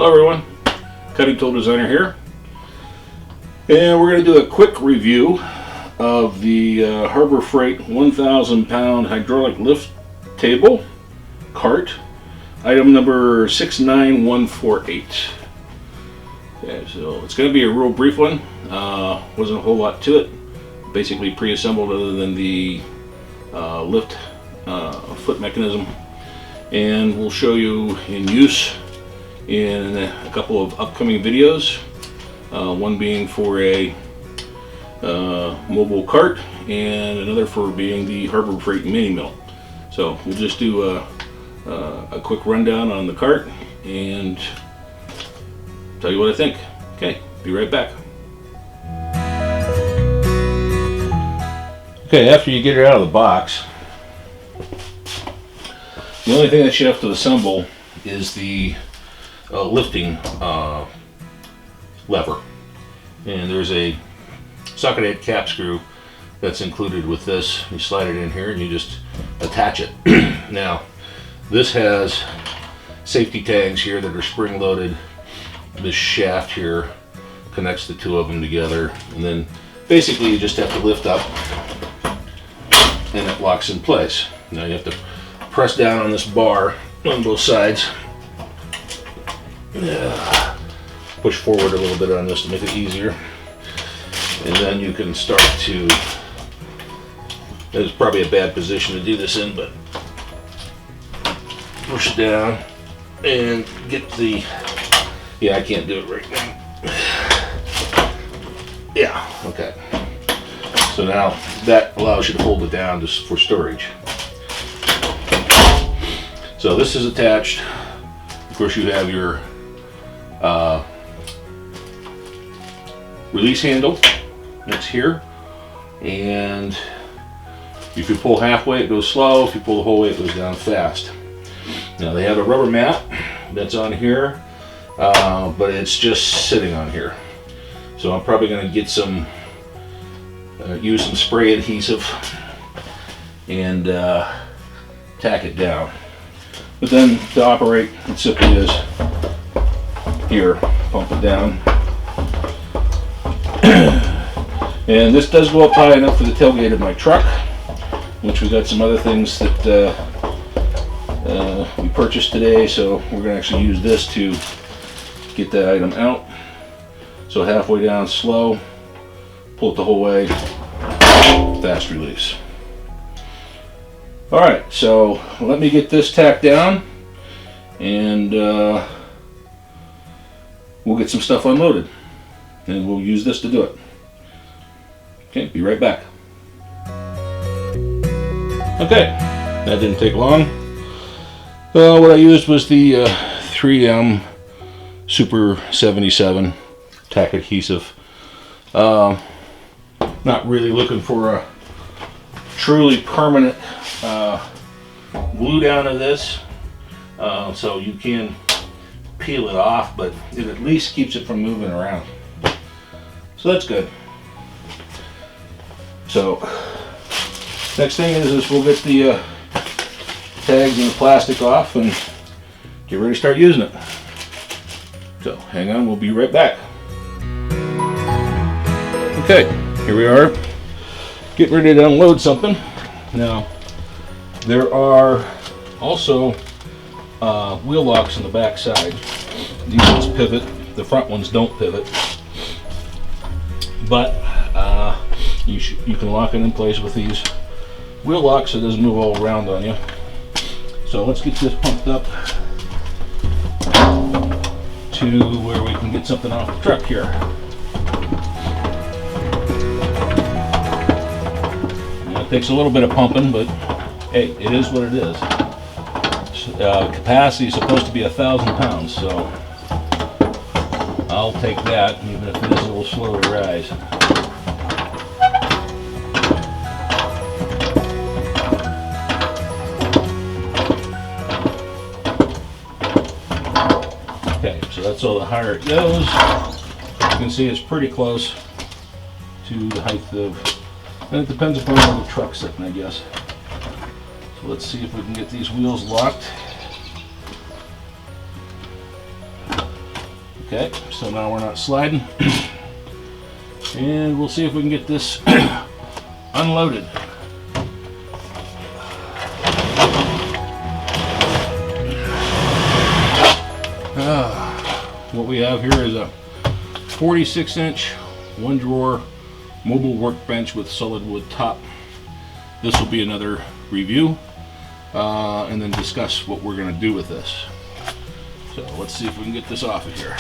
Hello everyone, Cutting Tool Designer here, and we're going to do a quick review of the Harbor Freight 1,000 pound hydraulic lift table cart, item number 69148. Okay, so it's going to be a real brief one. Wasn't a whole lot to it. Basically pre-assembled other than the lift foot mechanism, and we'll show you in use in a couple of upcoming videos, one being for a mobile cart and another for being the Harbor Freight mini mill. So we'll just do a quick rundown on the cart and tell you what I think. Okay, be right back. Okay, after you get it out of the box, the only thing that you have to assemble is the lifting lever, and there's a socket head cap screw that's included with this. You slide it in here and you just attach it. Now this has safety tags here that are spring loaded. This shaft here connects the two of them together, and then basically you just have to lift up and it locks in place. Now you have to press down on this bar on both sides. Push forward a little bit on this to make it easier, and then you can start to, it's probably a bad position to do this in, but push down and get the, yeah, I can't do it right now. Yeah, okay. So now that allows you to hold it down just for storage. So this is attached. Of course, you have your release handle that's here, and if you pull halfway it goes slow, if you pull the whole way it goes down fast. Now they have a rubber mat that's on here, but it's just sitting on here, so I'm probably going to get some use some spray adhesive and tack it down. But then to operate, it simply is here, pump it down. And this does go up high enough for the tailgate of my truck, which we got some other things that we purchased today, so we're going to actually use this to get that item out. So halfway down slow, pull it the whole way, fast release. Alright, so let me get this tacked down, and we'll get some stuff unloaded, and we'll use this to do it. Okay, be right back. Okay, that didn't take long. What I used was the 3M Super 77 tack adhesive. Not really looking for a truly permanent glue down of this, so you can peel it off, but it at least keeps it from moving around, so that's good. So next thing is we'll get the tags and the plastic off and get ready to start using it. So hang on, we'll be right back. Okay, here we are, getting ready to unload something. Now there are also wheel locks on the back side. These ones pivot, the front ones don't pivot, but you can lock it in place with these wheel locks so it doesn't move all around on you. So let's get this pumped up to where we can get something off the truck here. Now, it takes a little bit of pumping, but hey, it is what it is. Capacity is supposed to be 1,000 pounds, so I'll take that, even if it is a little slow to rise. Okay, so that's all the higher it goes. You can see it's pretty close to the height of, and it depends upon where the truck's sitting, I guess. So let's see if we can get these wheels locked. Okay, so now we're not sliding. And we'll see if we can get this unloaded. What we have here is a 46-inch, one drawer mobile workbench with solid wood top. This will be another review and then discuss what we're going to do with this. So let's see if we can get this off of here.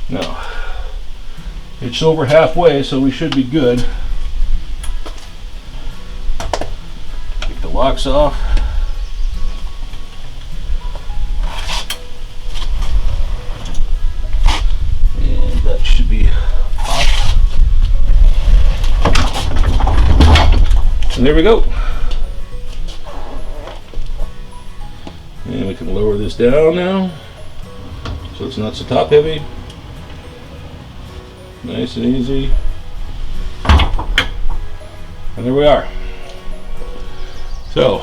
Now, it's over halfway, so we should be good. Take the locks off. And that should be off. And there we go. And we can lower this down now, so it's not so top heavy. Nice and easy. And there we are. So,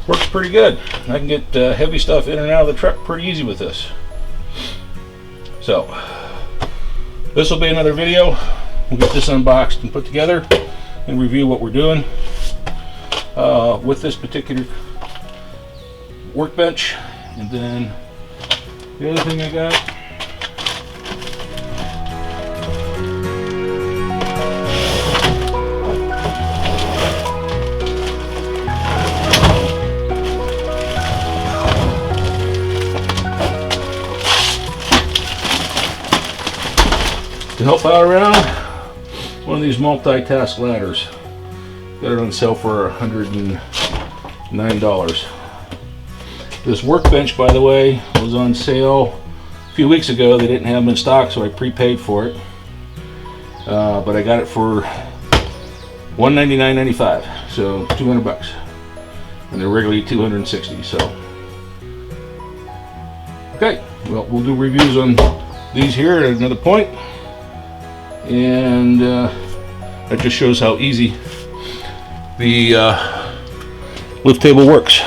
works pretty good. I can get heavy stuff in and out of the truck pretty easy with this. So, this will be another video. We'll get this unboxed and put together and review what we're doing with this particular workbench. And then the other thing I got, to help out around, one of these multitask ladders. Got it on sale for $109. This workbench, by the way, was on sale a few weeks ago. They didn't have them in stock, so I prepaid for it. But I got it for $199.95, so 200 bucks. And they're regularly $260. So, okay, well, we'll do reviews on these here at another point. And that just shows how easy the lift table works,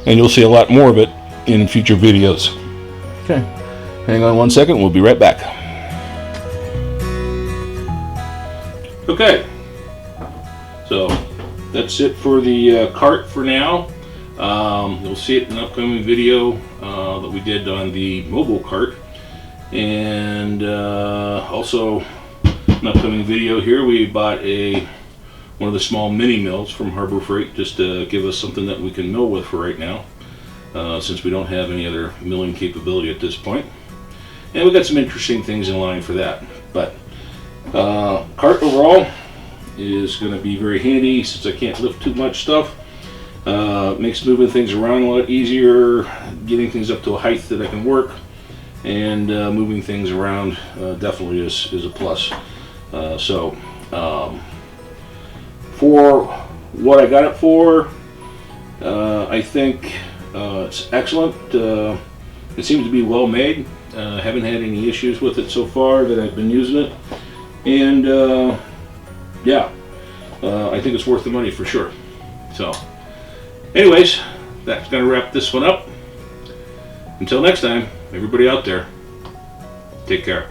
and you'll see a lot more of it in future videos. Okay, hang on one second, we'll be right back. Okay, so that's it for the cart for now. You'll see it in an upcoming video that we did on the mobile cart, and also an upcoming video here. We bought one of the small mini mills from Harbor Freight, just to give us something that we can mill with for right now, since we don't have any other milling capability at this point. And we got some interesting things in line for that. But cart overall is going to be very handy since I can't lift too much stuff. Makes moving things around a lot easier, getting things up to a height that I can work, and moving things around definitely is a plus. For what I got it for, I think it's excellent. It seems to be well made. Haven't had any issues with it so far that I've been using it, and yeah, I think it's worth the money for sure. So anyways, that's going to wrap this one up. Until next time, everybody out there, take care.